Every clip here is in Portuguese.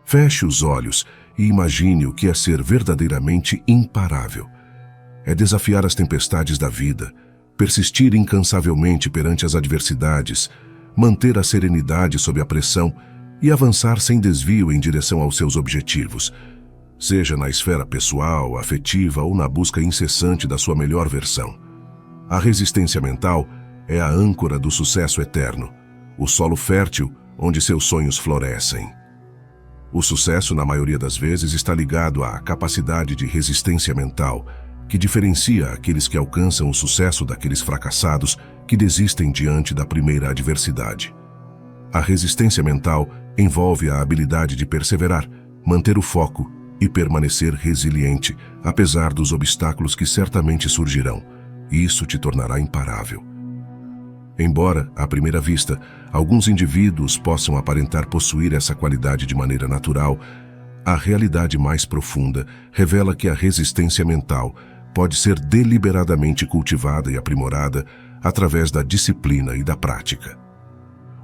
Feche os olhos e imagine o que é ser verdadeiramente imparável. É desafiar as tempestades da vida, persistir incansavelmente perante as adversidades, manter a serenidade sob a pressão e avançar sem desvio em direção aos seus objetivos, seja na esfera pessoal, afetiva ou na busca incessante da sua melhor versão. A resistência mental é a âncora do sucesso eterno, o solo fértil onde seus sonhos florescem. O sucesso, na maioria das vezes, está ligado à capacidade de resistência mental, que diferencia aqueles que alcançam o sucesso daqueles fracassados que desistem diante da primeira adversidade. A resistência mental envolve a habilidade de perseverar, manter o foco e permanecer resiliente, apesar dos obstáculos que certamente surgirão. Isso te tornará imparável. Embora, à primeira vista, alguns indivíduos possam aparentar possuir essa qualidade de maneira natural, a realidade mais profunda revela que a resistência mental pode ser deliberadamente cultivada e aprimorada através da disciplina e da prática.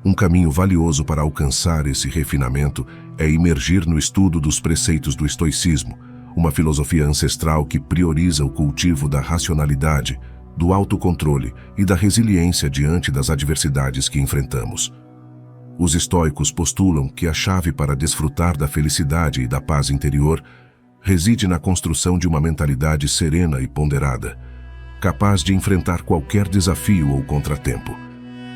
Um caminho valioso para alcançar esse refinamento é imergir no estudo dos preceitos do estoicismo, uma filosofia ancestral que prioriza o cultivo da racionalidade, do autocontrole e da resiliência diante das adversidades que enfrentamos. Os estoicos postulam que a chave para desfrutar da felicidade e da paz interior reside na construção de uma mentalidade serena e ponderada, capaz de enfrentar qualquer desafio ou contratempo.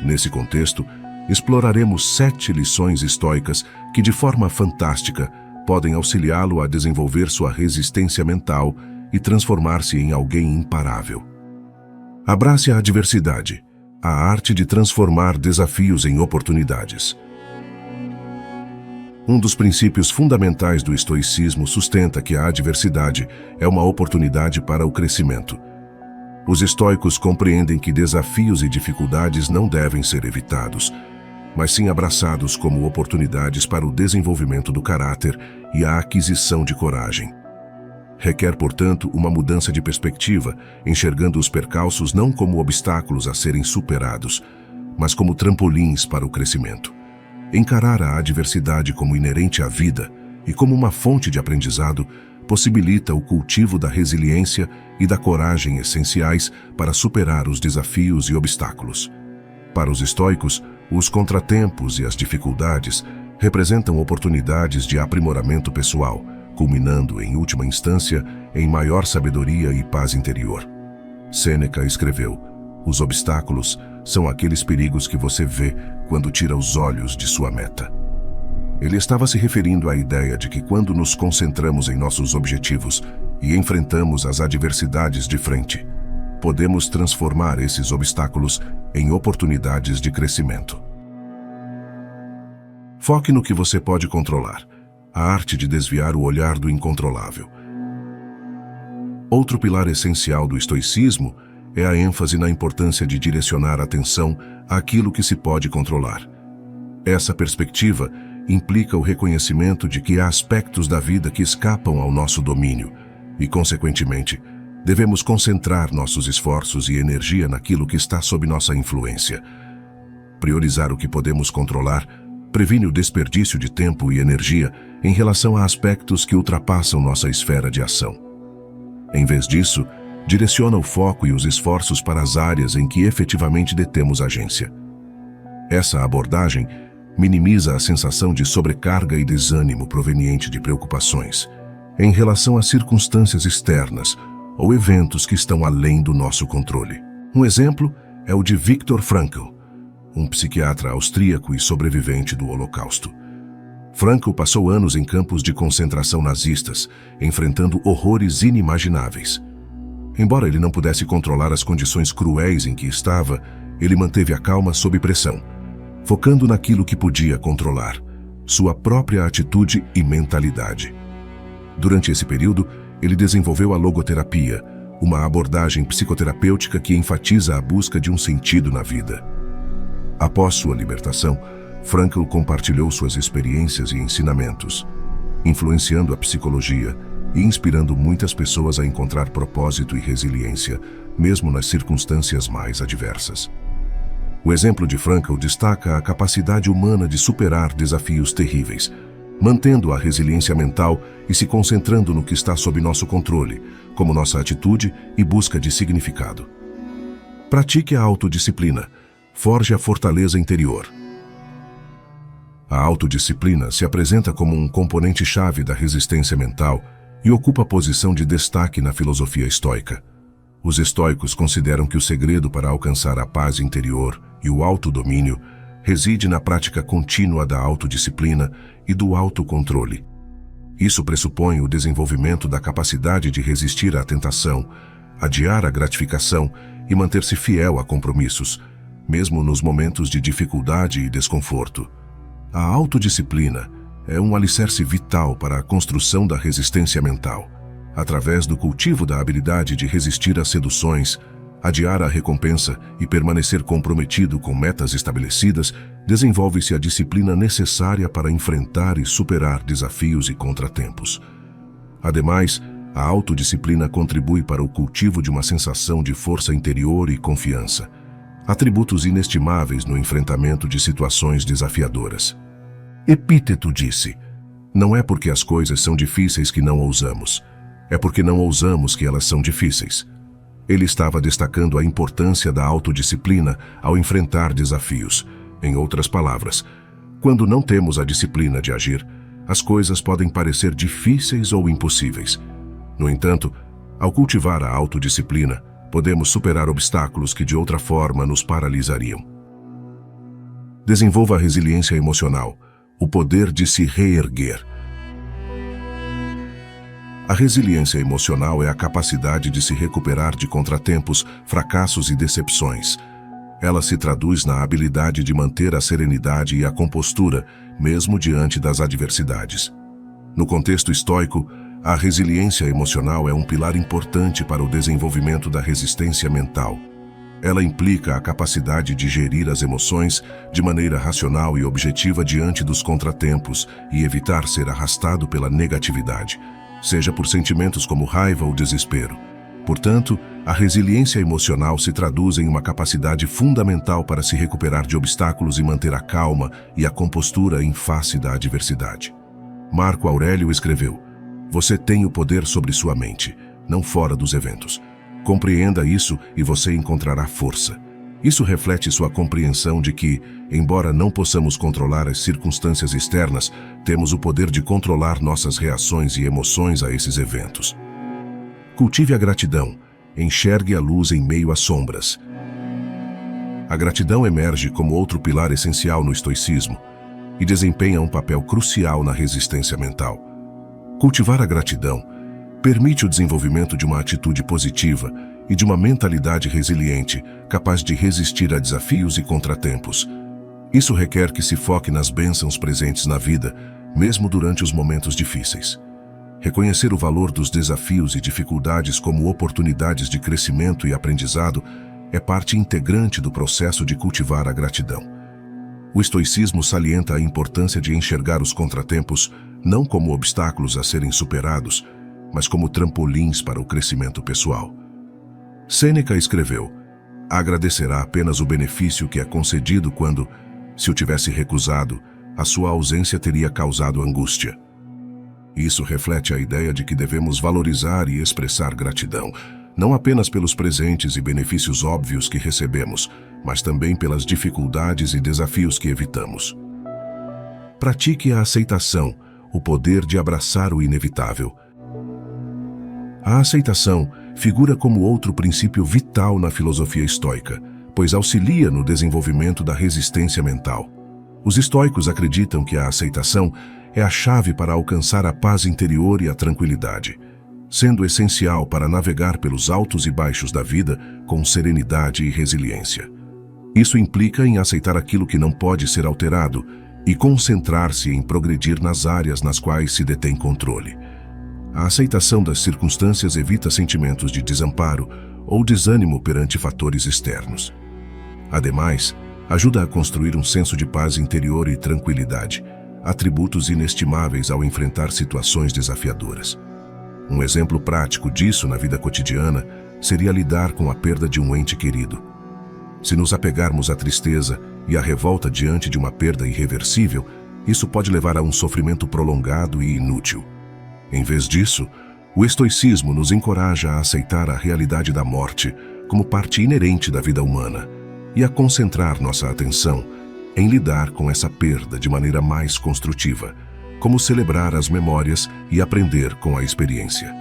Nesse contexto, exploraremos 7 lições estoicas que, de forma fantástica, podem auxiliá-lo a desenvolver sua resistência mental e transformar-se em alguém imparável. Abrace a adversidade, a arte de transformar desafios em oportunidades. Um dos princípios fundamentais do estoicismo sustenta que a adversidade é uma oportunidade para o crescimento. Os estoicos compreendem que desafios e dificuldades não devem ser evitados, mas sim abraçados como oportunidades para o desenvolvimento do caráter e a aquisição de coragem. Requer, portanto, uma mudança de perspectiva, enxergando os percalços não como obstáculos a serem superados, mas como trampolins para o crescimento. Encarar a adversidade como inerente à vida e como uma fonte de aprendizado possibilita o cultivo da resiliência e da coragem essenciais para superar os desafios e obstáculos. Para os estoicos, os contratempos e as dificuldades representam oportunidades de aprimoramento pessoal, culminando, em última instância, em maior sabedoria e paz interior. Sêneca escreveu: "Os obstáculos são aqueles perigos que você vê quando tira os olhos de sua meta." Ele estava se referindo à ideia de que quando nos concentramos em nossos objetivos e enfrentamos as adversidades de frente, podemos transformar esses obstáculos em oportunidades de crescimento. Foque no que você pode controlar. A arte de desviar o olhar do incontrolável. Outro pilar essencial do estoicismo é a ênfase na importância de direcionar a atenção àquilo que se pode controlar. Essa perspectiva implica o reconhecimento de que há aspectos da vida que escapam ao nosso domínio e, consequentemente, devemos concentrar nossos esforços e energia naquilo que está sob nossa influência. Priorizar o que podemos controlar previne o desperdício de tempo e energia em relação a aspectos que ultrapassam nossa esfera de ação. Em vez disso, direciona o foco e os esforços para as áreas em que efetivamente detemos agência. Essa abordagem minimiza a sensação de sobrecarga e desânimo proveniente de preocupações em relação às circunstâncias externas ou eventos que estão além do nosso controle. Um exemplo é o de Viktor Frankl, um psiquiatra austríaco e sobrevivente do Holocausto. Frankl passou anos em campos de concentração nazistas, enfrentando horrores inimagináveis. Embora ele não pudesse controlar as condições cruéis em que estava, ele manteve a calma sob pressão, focando naquilo que podia controlar, sua própria atitude e mentalidade. Durante esse período, ele desenvolveu a logoterapia, uma abordagem psicoterapêutica que enfatiza a busca de um sentido na vida. Após sua libertação, Frankl compartilhou suas experiências e ensinamentos, influenciando a psicologia e inspirando muitas pessoas a encontrar propósito e resiliência, mesmo nas circunstâncias mais adversas. O exemplo de Frankl destaca a capacidade humana de superar desafios terríveis, mantendo a resiliência mental e se concentrando no que está sob nosso controle, como nossa atitude e busca de significado. Pratique a autodisciplina. Forge a fortaleza interior. A autodisciplina se apresenta como um componente-chave da resistência mental e ocupa posição de destaque na filosofia estoica. Os estoicos consideram que o segredo para alcançar a paz interior e o autodomínio reside na prática contínua da autodisciplina e do autocontrole. Isso pressupõe o desenvolvimento da capacidade de resistir à tentação, adiar a gratificação e manter-se fiel a compromissos, mesmo nos momentos de dificuldade e desconforto. A autodisciplina é um alicerce vital para a construção da resistência mental. Através do cultivo da habilidade de resistir às seduções, adiar a recompensa e permanecer comprometido com metas estabelecidas, desenvolve-se a disciplina necessária para enfrentar e superar desafios e contratempos. Ademais, a autodisciplina contribui para o cultivo de uma sensação de força interior e confiança, atributos inestimáveis no enfrentamento de situações desafiadoras. Epíteto disse: "Não é porque as coisas são difíceis que não ousamos, é porque não ousamos que elas são difíceis." Ele estava destacando a importância da autodisciplina ao enfrentar desafios. Em outras palavras, quando não temos a disciplina de agir, as coisas podem parecer difíceis ou impossíveis. No entanto, ao cultivar a autodisciplina, podemos superar obstáculos que de outra forma nos paralisariam. Desenvolva a resiliência emocional, o poder de se reerguer. A resiliência emocional é a capacidade de se recuperar de contratempos, fracassos e decepções. Ela se traduz na habilidade de manter a serenidade e a compostura, mesmo diante das adversidades. No contexto estoico, a resiliência emocional é um pilar importante para o desenvolvimento da resistência mental. Ela implica a capacidade de gerir as emoções de maneira racional e objetiva diante dos contratempos e evitar ser arrastado pela negatividade, seja por sentimentos como raiva ou desespero. Portanto, a resiliência emocional se traduz em uma capacidade fundamental para se recuperar de obstáculos e manter a calma e a compostura em face da adversidade. Marco Aurélio escreveu: "Você tem o poder sobre sua mente, não fora dos eventos. Compreenda isso e você encontrará força." Isso reflete sua compreensão de que, embora não possamos controlar as circunstâncias externas, temos o poder de controlar nossas reações e emoções a esses eventos. Cultive a gratidão. Enxergue a luz em meio às sombras. A gratidão emerge como outro pilar essencial no estoicismo e desempenha um papel crucial na resistência mental. Cultivar a gratidão permite o desenvolvimento de uma atitude positiva e de uma mentalidade resiliente, capaz de resistir a desafios e contratempos. Isso requer que se foque nas bênçãos presentes na vida, mesmo durante os momentos difíceis. Reconhecer o valor dos desafios e dificuldades como oportunidades de crescimento e aprendizado é parte integrante do processo de cultivar a gratidão. O estoicismo salienta a importância de enxergar os contratempos não como obstáculos a serem superados, mas como trampolins para o crescimento pessoal. Sêneca escreveu: "Agradecerá apenas o benefício que é concedido quando, se o tivesse recusado, a sua ausência teria causado angústia." Isso reflete a ideia de que devemos valorizar e expressar gratidão, não apenas pelos presentes e benefícios óbvios que recebemos, mas também pelas dificuldades e desafios que evitamos. Pratique a aceitação, o poder de abraçar o inevitável. A aceitação figura como outro princípio vital na filosofia estoica, pois auxilia no desenvolvimento da resistência mental. Os estoicos acreditam que a aceitação é a chave para alcançar a paz interior e a tranquilidade, sendo essencial para navegar pelos altos e baixos da vida com serenidade e resiliência. Isso implica em aceitar aquilo que não pode ser alterado e concentrar-se em progredir nas áreas nas quais se detém controle. A aceitação das circunstâncias evita sentimentos de desamparo ou desânimo perante fatores externos. Ademais, ajuda a construir um senso de paz interior e tranquilidade, atributos inestimáveis ao enfrentar situações desafiadoras. Um exemplo prático disso na vida cotidiana seria lidar com a perda de um ente querido. Se nos apegarmos à tristeza e à revolta diante de uma perda irreversível, isso pode levar a um sofrimento prolongado e inútil. Em vez disso, o estoicismo nos encoraja a aceitar a realidade da morte como parte inerente da vida humana e a concentrar nossa atenção em lidar com essa perda de maneira mais construtiva, como celebrar as memórias e aprender com a experiência.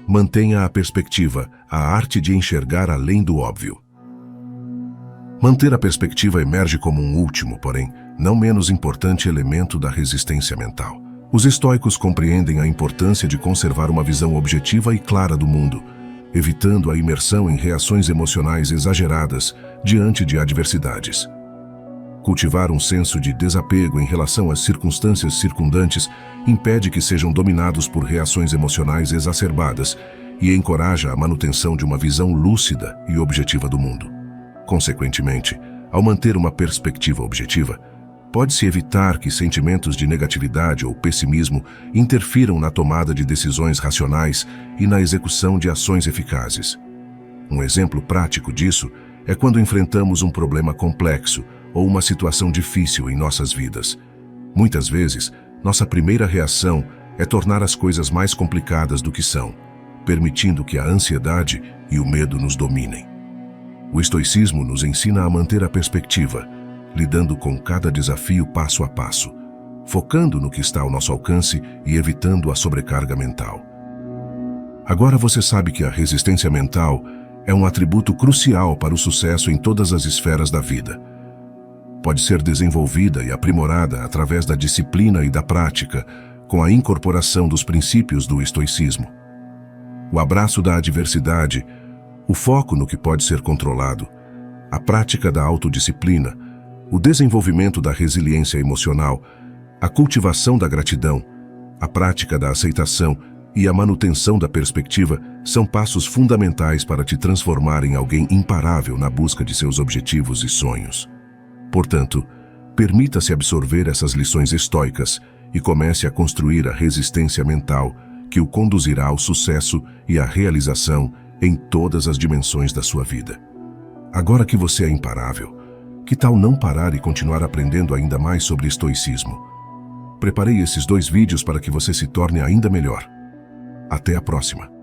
Mantenha a perspectiva, a arte de enxergar além do óbvio. Manter a perspectiva emerge como um último, porém, não menos importante elemento da resistência mental. Os estoicos compreendem a importância de conservar uma visão objetiva e clara do mundo, evitando a imersão em reações emocionais exageradas diante de adversidades. Cultivar um senso de desapego em relação às circunstâncias circundantes impede que sejam dominados por reações emocionais exacerbadas e encoraja a manutenção de uma visão lúcida e objetiva do mundo. Consequentemente, ao manter uma perspectiva objetiva, pode-se evitar que sentimentos de negatividade ou pessimismo interfiram na tomada de decisões racionais e na execução de ações eficazes. Um exemplo prático disso é quando enfrentamos um problema complexo ou uma situação difícil em nossas vidas. Muitas vezes, nossa primeira reação é tornar as coisas mais complicadas do que são, permitindo que a ansiedade e o medo nos dominem. O estoicismo nos ensina a manter a perspectiva, lidando com cada desafio passo a passo, focando no que está ao nosso alcance e evitando a sobrecarga mental. Agora você sabe que a resistência mental é um atributo crucial para o sucesso em todas as esferas da vida. Pode ser desenvolvida e aprimorada através da disciplina e da prática, com a incorporação dos princípios do estoicismo. O abraço da adversidade, o foco no que pode ser controlado, a prática da autodisciplina, o desenvolvimento da resiliência emocional, a cultivação da gratidão, a prática da aceitação e a manutenção da perspectiva são passos fundamentais para te transformar em alguém imparável na busca de seus objetivos e sonhos. Portanto, permita-se absorver essas lições estoicas e comece a construir a resistência mental que o conduzirá ao sucesso e à realização em todas as dimensões da sua vida. Agora que você é imparável, que tal não parar e continuar aprendendo ainda mais sobre estoicismo? Preparei esses 2 vídeos para que você se torne ainda melhor. Até a próxima!